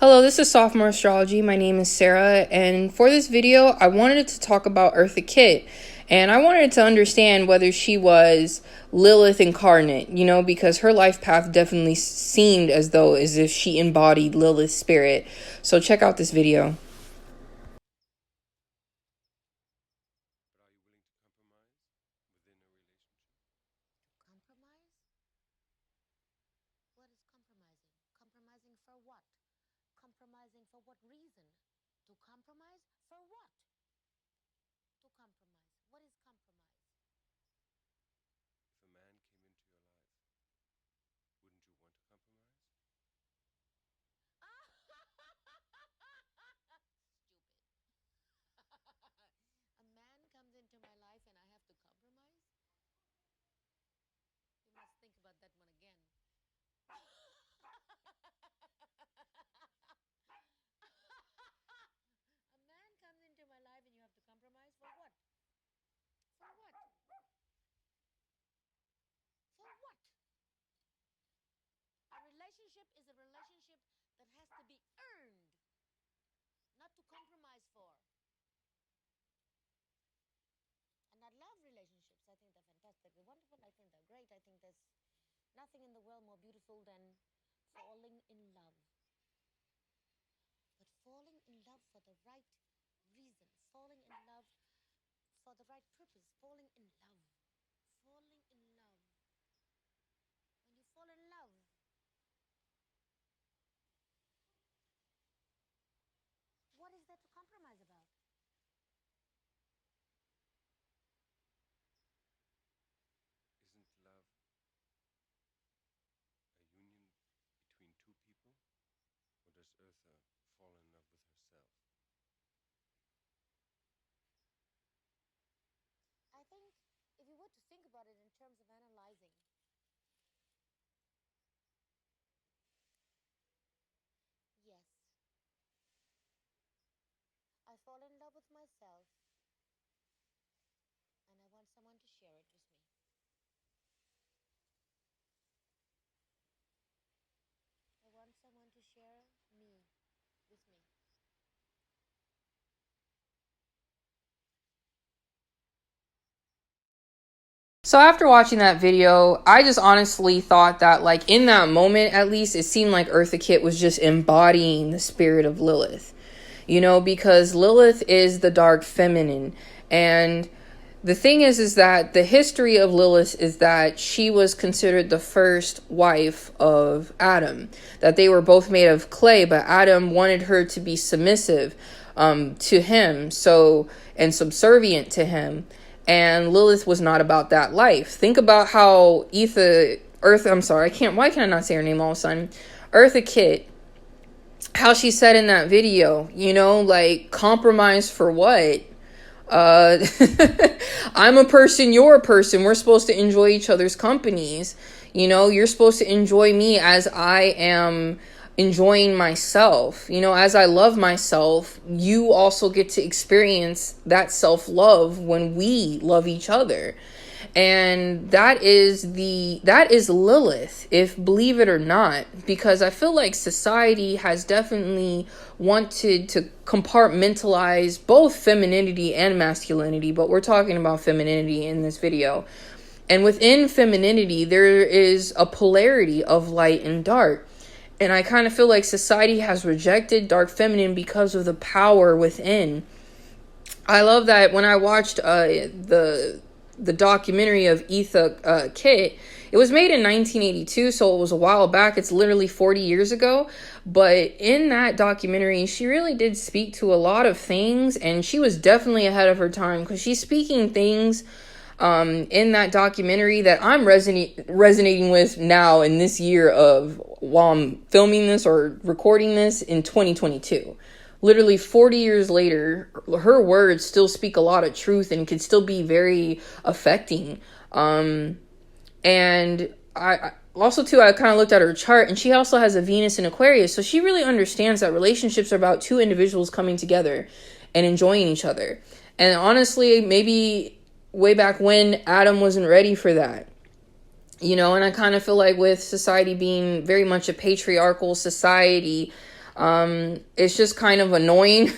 Hello, this is Sophomore Astrology. My name is Sarah, and for this video, I wanted to talk about Eartha Kitt, and I wanted to understand whether she was Lilith incarnate, because her life path definitely seemed as if she embodied Lilith's spirit. So check out this video. Compromising for what? Compromising for what reason? To compromise for what? To compromise. What is compromise? If a man came into your life, wouldn't you want to compromise? Stupid. A man comes into my life and I have to compromise? You must think about that one again. Compromise for what? For what? For what? A relationship is a relationship that has to be earned, not to compromise for. And I love relationships. I think they're fantastic. They're wonderful. I think they're great. I think there's nothing in the world more beautiful than falling in love. But falling in love for the right reason, falling in love for the right purpose, falling in love. Falling in love. When you fall in love, what is there to compromise about? Isn't love a union between two people? Or does Eartha fall in love with herself? I think if you were to think about it in terms of analyzing, yes, I fall in love with myself and I want someone to share it with me. I want someone to share me with me. So after watching that video, I just honestly thought that, in that moment, at least, it seemed like Eartha Kitt was just embodying the spirit of Lilith. Because Lilith is the dark feminine. And the thing is that the history of Lilith is that she was considered the first wife of Adam. That they were both made of clay, but Adam wanted her to be submissive to him, and subservient to him. And Lilith was not about that life. Think about how why can I not say her name all of a sudden? Eartha Kitt, how she said in that video, compromise for what? I'm a person, you're a person. We're supposed to enjoy each other's companies. You're supposed to enjoy me as I am enjoying myself. As I love myself, you also get to experience that self-love when we love each other. And that is Lilith, if believe it or not, because I feel like society has definitely wanted to compartmentalize both femininity and masculinity, but we're talking about femininity in this video. And within femininity, there is a polarity of light and dark. And I kind of feel like society has rejected dark feminine because of the power within. I love that when I watched the documentary of Eartha Kitt, it was made in 1982, so it was a while back. It's literally 40 years ago. But in that documentary, she really did speak to a lot of things, and she was definitely ahead of her time because she's speaking things in that documentary that I'm resonating with now in this year of while I'm filming this or recording this in 2022. Literally 40 years later, her words still speak a lot of truth and can still be very affecting. And I also, too, I kind of looked at her chart, and she also has a Venus in Aquarius. So she really understands that relationships are about two individuals coming together and enjoying each other. And honestly, maybe way back when, Adam wasn't ready for that. And I kind of feel like with society being very much a patriarchal society, It's just kind of annoying.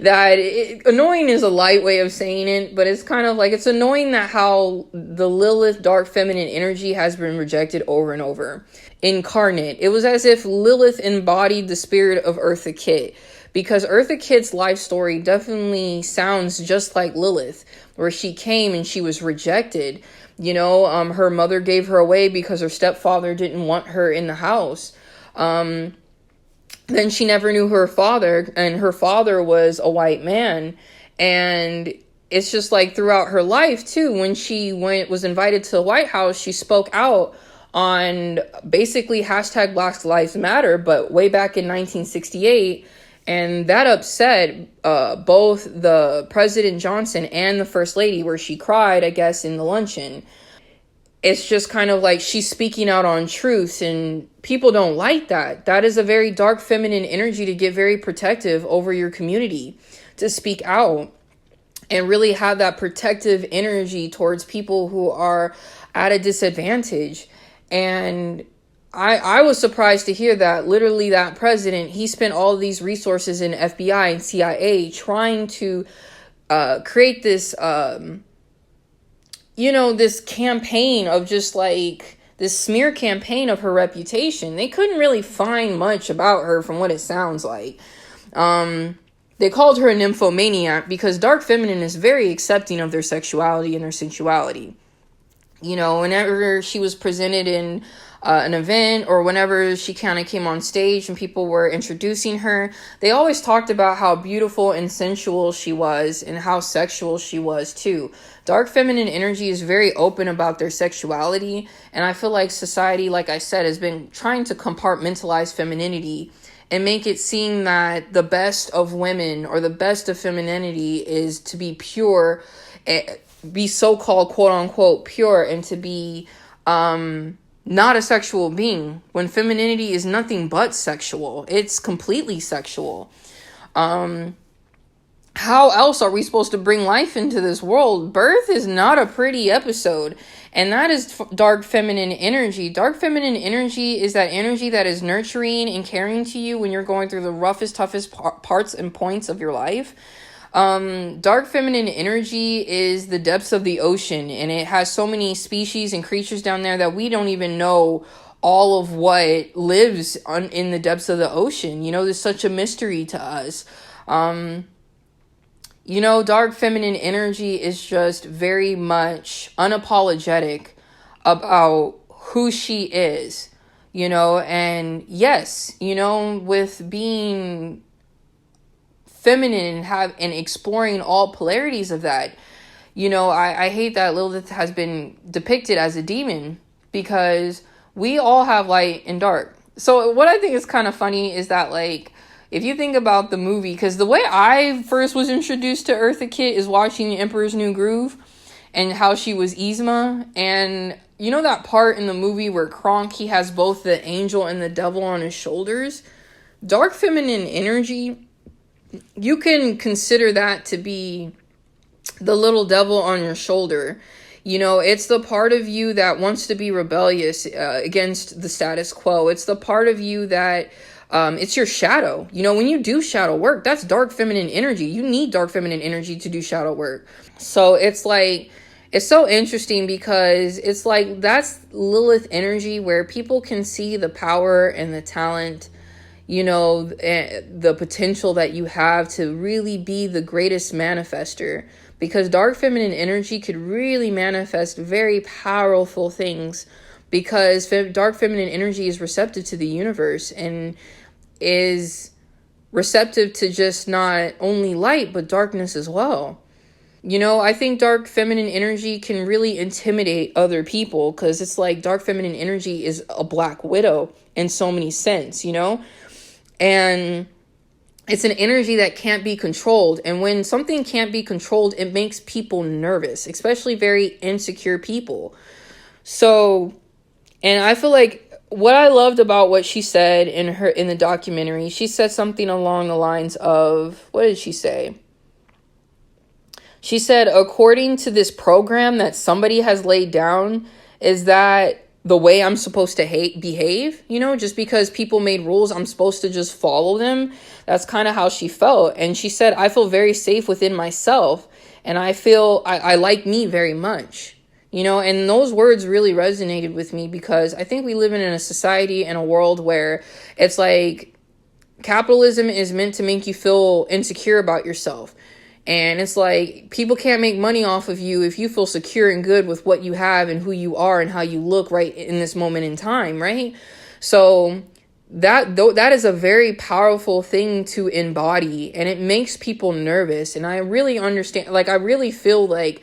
Annoying is a light way of saying it, but it's kind of like, it's annoying that how the Lilith dark feminine energy has been rejected over and over. Incarnate. It was as if Lilith embodied the spirit of Eartha Kitt, because Eartha Kitt's life story definitely sounds just like Lilith, where she came and she was rejected. Her mother gave her away because her stepfather didn't want her in the house. Then she never knew her father, and her father was a white man. And it's just like throughout her life too, when she was invited to the White House, she spoke out on basically hashtag Black Lives Matter, but way back in 1968. And that upset both the President Johnson and the First Lady, where she cried, I guess, in the luncheon. It's just kind of like she's speaking out on truth, and people don't like that. That is a very dark feminine energy, to get very protective over your community, to speak out and really have that protective energy towards people who are at a disadvantage. And I was surprised to hear that literally that president, he spent all of these resources in FBI and CIA trying to create this this campaign of just like this smear campaign of her reputation. They couldn't really find much about her from what it sounds like. They called her a nymphomaniac because dark feminine is very accepting of their sexuality and their sensuality. Whenever she was presented in an event, or whenever she kind of came on stage and people were introducing her, they always talked about how beautiful and sensual she was and how sexual she was too. Dark feminine energy is very open about their sexuality, and I feel like society, like I said, has been trying to compartmentalize femininity and make it seem that the best of women or the best of femininity is to be pure, be so-called quote-unquote pure, and to be not a sexual being, when femininity is nothing but sexual. It's completely sexual. How else are we supposed to bring life into this world? Birth is not a pretty episode, and that is dark feminine energy. Dark feminine energy is that energy that is nurturing and caring to you when you're going through the roughest, toughest parts and points of your life. Dark feminine energy is the depths of the ocean, and it has so many species and creatures down there that we don't even know all of what lives in the depths of the ocean. There's such a mystery to us. Dark feminine energy is just very much unapologetic about who she is, and yes, with being feminine and exploring all polarities of that. I hate that Lilith has been depicted as a demon, because we all have light and dark. So what I think is kind of funny is that, like, if you think about the movie, because the way I first was introduced to Eartha Kitt is watching Emperor's New Groove, and how she was Yzma. And that part in the movie where Kronk, he has both the angel and the devil on his shoulders? Dark feminine energy, you can consider that to be the little devil on your shoulder. It's the part of you that wants to be rebellious against the status quo. It's the part of you that it's your shadow. When you do shadow work, that's dark feminine energy. You need dark feminine energy to do shadow work. So it's like, it's so interesting, because it's like that's Lilith energy, where people can see the power and the talent, the potential that you have to really be the greatest manifester, because dark feminine energy could really manifest very powerful things, because dark feminine energy is receptive to the universe and is receptive to just not only light but darkness as well. I think dark feminine energy can really intimidate other people, because it's like dark feminine energy is a black widow in so many sense, and it's an energy that can't be controlled. And when something can't be controlled, it makes people nervous, especially very insecure people. So, and I feel like what I loved about what she said in the documentary, she said something along the lines of, what did she say? She said, according to this program that somebody has laid down, is that the way I'm supposed to behave, you know, just because people made rules, I'm supposed to just follow them. That's kind of how she felt. And she said, I feel very safe within myself, and I feel I like me very much, you know. And those words really resonated with me, because I think we live in a society and a world where it's like capitalism is meant to make you feel insecure about yourself. And it's like, people can't make money off of you if you feel secure and good with what you have and who you are and how you look right in this moment in time, right? So that is a very powerful thing to embody, and it makes people nervous. And I really understand, like, I really feel like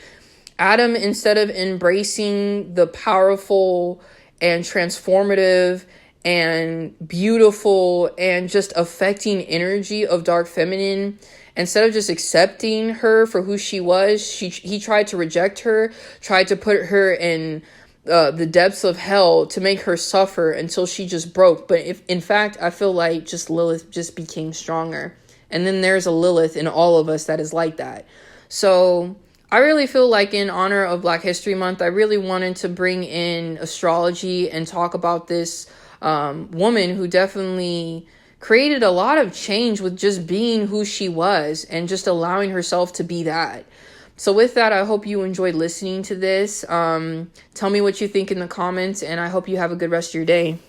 Adam, instead of embracing the powerful and transformative and beautiful and just affecting energy of dark feminine, instead of just accepting her for who she was, he tried to reject her, tried to put her in the depths of hell to make her suffer until she just broke. But in fact, I feel like just Lilith just became stronger. And then there's a Lilith in all of us that is like that. So I really feel like, in honor of Black History Month, I really wanted to bring in astrology and talk about this woman who definitely created a lot of change with just being who she was and just allowing herself to be that. So with that, I hope you enjoyed listening to this. Tell me what you think in the comments, and I hope you have a good rest of your day.